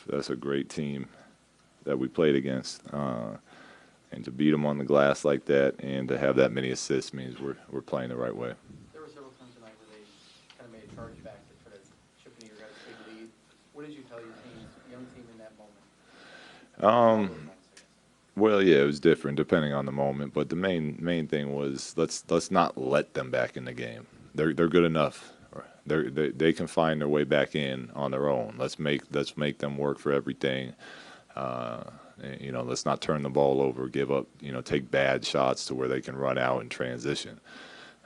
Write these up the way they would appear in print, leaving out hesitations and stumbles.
that's a great team that we played against. And to beat them on the glass like that and to have that many assists means we're playing the right way. There were several times tonight where they kind of made a charge back to try to chip into your guys' big lead. What did you tell your team, young team, in that moment? All those Um, moments, I guess. well, yeah, it was different depending on the moment, but the main thing was let's not let them back in the game. They're good enough. They can find their way back in on their own. Let's make them work for everything. Uh, let's not turn the ball over, give up, take bad shots to where they can run out and transition.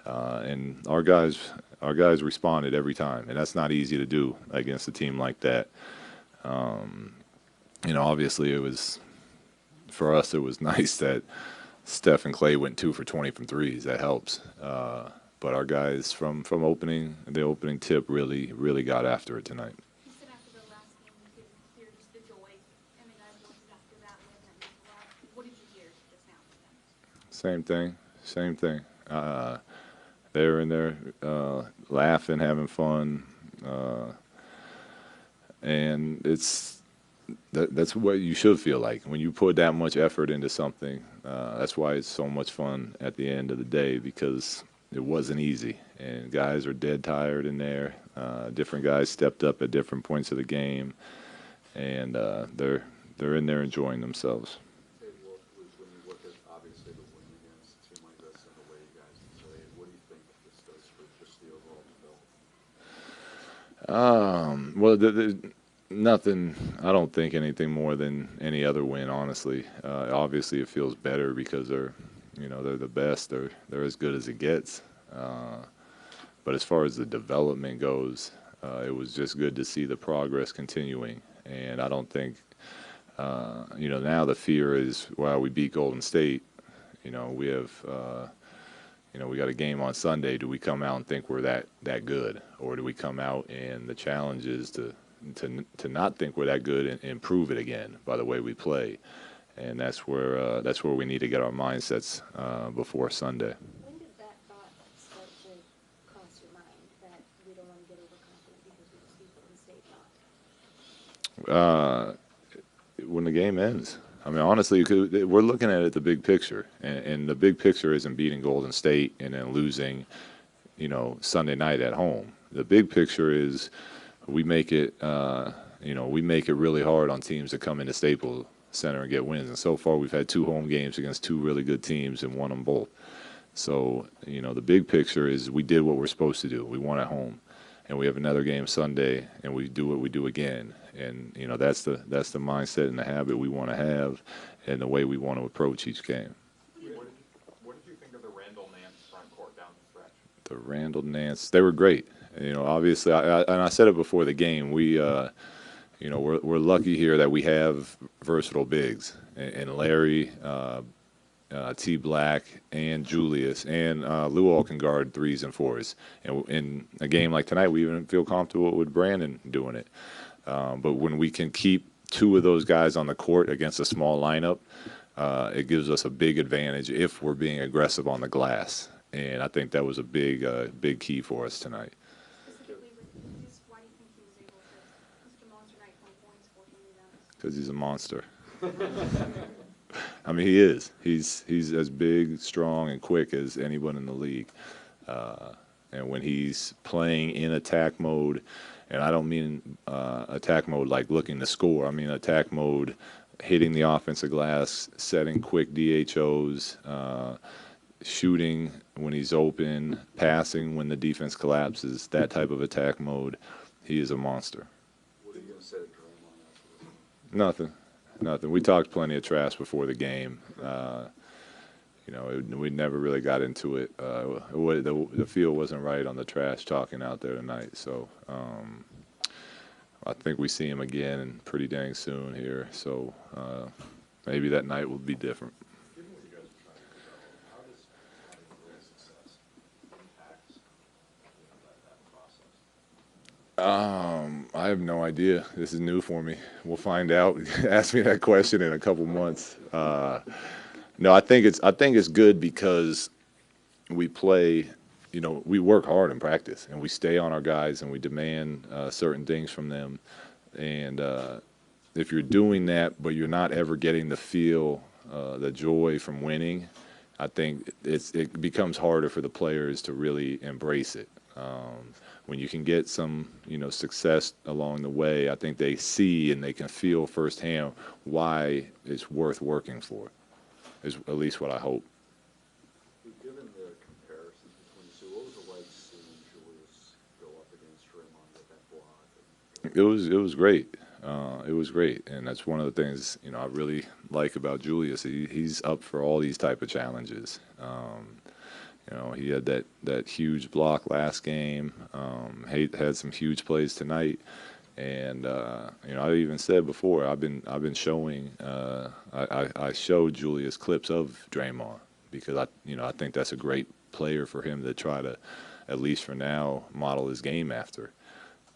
And our guys responded every time, and that's not easy to do against a team like that. Um, Obviously it was for us. It was nice that Steph and Clay went 2 for 20 from threes. That helps. But our guys from the opening tip really got after it tonight. You said after the last game you could hear just the joy in the guys' voices after that win that meant a lot. What did you hear just now from them? Same thing. They were in there laughing, having fun, and that's what you should feel like when you put that much effort into something. That's why it's so much fun at the end of the day because it wasn't easy, and guys are dead tired in there. Different guys stepped up at different points of the game, and they're in there enjoying themselves. Hey, Wolf, when you look at obviously the win against a team like this and the way you guys played, what do you think this does for just the overall development? Well, nothing. I don't think anything more than any other win. Honestly, obviously it feels better because they're the best. They're as good as it gets. But as far as the development goes, it was just good to see the progress continuing. And I don't think, now the fear is, well, we beat Golden State. We have, we got a game on Sunday. Do we come out and think we're that good, or do we come out and the challenge is to not think we're that good and improve it again by the way we play? And that's where we need to get our mindsets before Sunday. When did that thought start to cross your mind that we don't want to get overconfident because we just beat Golden State? When the game ends. I mean, honestly, we're looking at it the big picture, and the big picture isn't beating Golden State and then losing, Sunday night at home. The big picture is we make it, we make it really hard on teams that come into Staples Center and get wins. And so far, we've had 2 home games against 2 really good teams and won them both. So, the big picture is we did what we're supposed to do. We won at home, and we have another game Sunday, and we do what we do again. And that's the mindset and the habit we want to have, and the way we want to approach each game. What did you think of the Randall-Nance front court down the stretch? The Randall-Nance, they were great. Obviously, and I said it before the game. We're lucky here that we have versatile bigs, and Larry, T. Black, and Julius, and Luol can guard 3s and 4s. And in a game like tonight, we even feel comfortable with Brandon doing it. But when we can keep 2 of those guys on the court against a small lineup, it gives us a big advantage if we're being aggressive on the glass. And I think that was a big key for us tonight. Specifically with just why do you think he was able to such a monster night, 20 points, 14 rebounds? Because he's a monster. I mean, he is. He's as big, strong, and quick as anyone in the league. And when he's playing in attack mode, and I don't mean attack mode like looking to score. I mean attack mode, hitting the offensive glass, setting quick DHOs, shooting when he's open, passing when the defense collapses, that type of attack mode. He is a monster. What are you going to say to Draymond after this? Nothing. We talked plenty of trash before the game. We never really got into it. The field wasn't right on the trash talking out there tonight. So I think we see him again pretty dang soon here. So maybe that night will be different. Given what you guys are trying to develop, how does having great success impact that process? I have no idea. This is new for me. We'll find out. Ask me that question in a couple months. No, I think it's good because we play. We work hard in practice, and we stay on our guys, and we demand certain things from them. And if you're doing that, but you're not ever getting the feel, the joy from winning, I think it becomes harder for the players to really embrace it. When you can get some, success along the way, I think they see and they can feel firsthand why it's worth working for. Is at least what I hope. Given the comparisons between the two, what was it like seeing Julius go up against Draymond with that block? It was great. It was great, and that's one of the things I really like about Julius. He's up for all these type of challenges. He had that huge block last game. Had some huge plays tonight, and I even said before I've been showing. I showed Julius clips of Draymond because I think that's a great player for him to try to, at least for now, model his game after.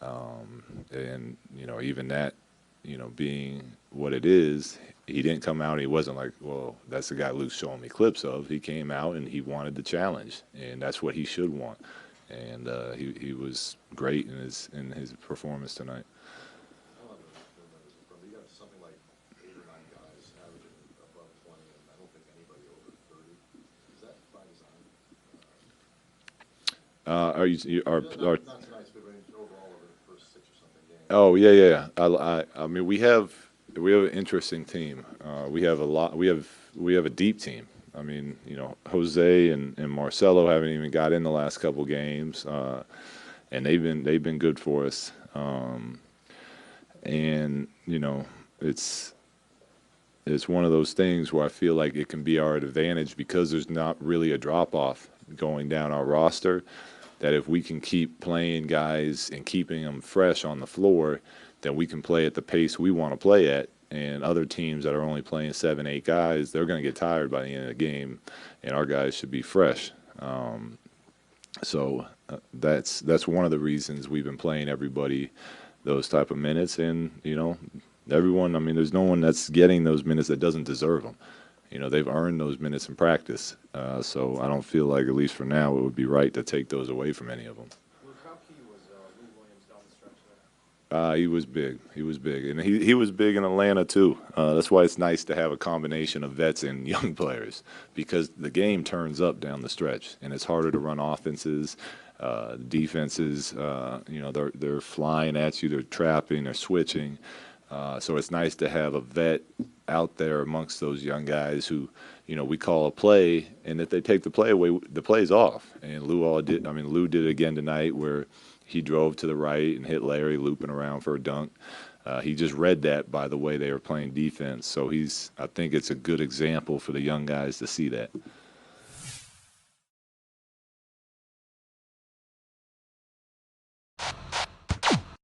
And even that, being what it is, he didn't come out and he wasn't like, well, that's the guy Luke's showing me clips of. He came out and he wanted the challenge, and that's what he should want. And he was great in his performance tonight. I don't have the numbers in front of me. You got something like 8 or 9 guys averaging above 20, and I don't think anybody over 30. Is that by design? Are you are Not tonight's, but overall over the first 6 or something games. Oh yeah, yeah. I mean, we have an interesting team. We have a lot. We have a deep team. I mean, Jose and Marcelo haven't even got in the last couple games, and they've been good for us. And it's one of those things where I feel like it can be our advantage because there's not really a drop off going down our roster. That if we can keep playing guys and keeping them fresh on the floor, then we can play at the pace we want to play at. And other teams that are only playing 7, 8 guys, they're going to get tired by the end of the game, and our guys should be fresh. So that's one of the reasons we've been playing everybody those type of minutes, and everyone. I mean, there's no one that's getting those minutes that doesn't deserve them. They've earned those minutes in practice. So I don't feel like, at least for now, it would be right to take those away from any of them. Luke, how key was Lou Williams down the stretch there? He was big. He was big, and he was big in Atlanta too. That's why it's nice to have a combination of vets and young players, because the game turns up down the stretch, and it's harder to run offenses. Defenses, they're flying at you, they're trapping, they're switching. So it's nice to have a vet out there amongst those young guys who, we call a play, and if they take the play away, the play's off. And Lou did it again tonight, where he drove to the right and hit Larry looping around for a dunk. He just read that by the way they were playing defense. So I think it's a good example for the young guys to see that.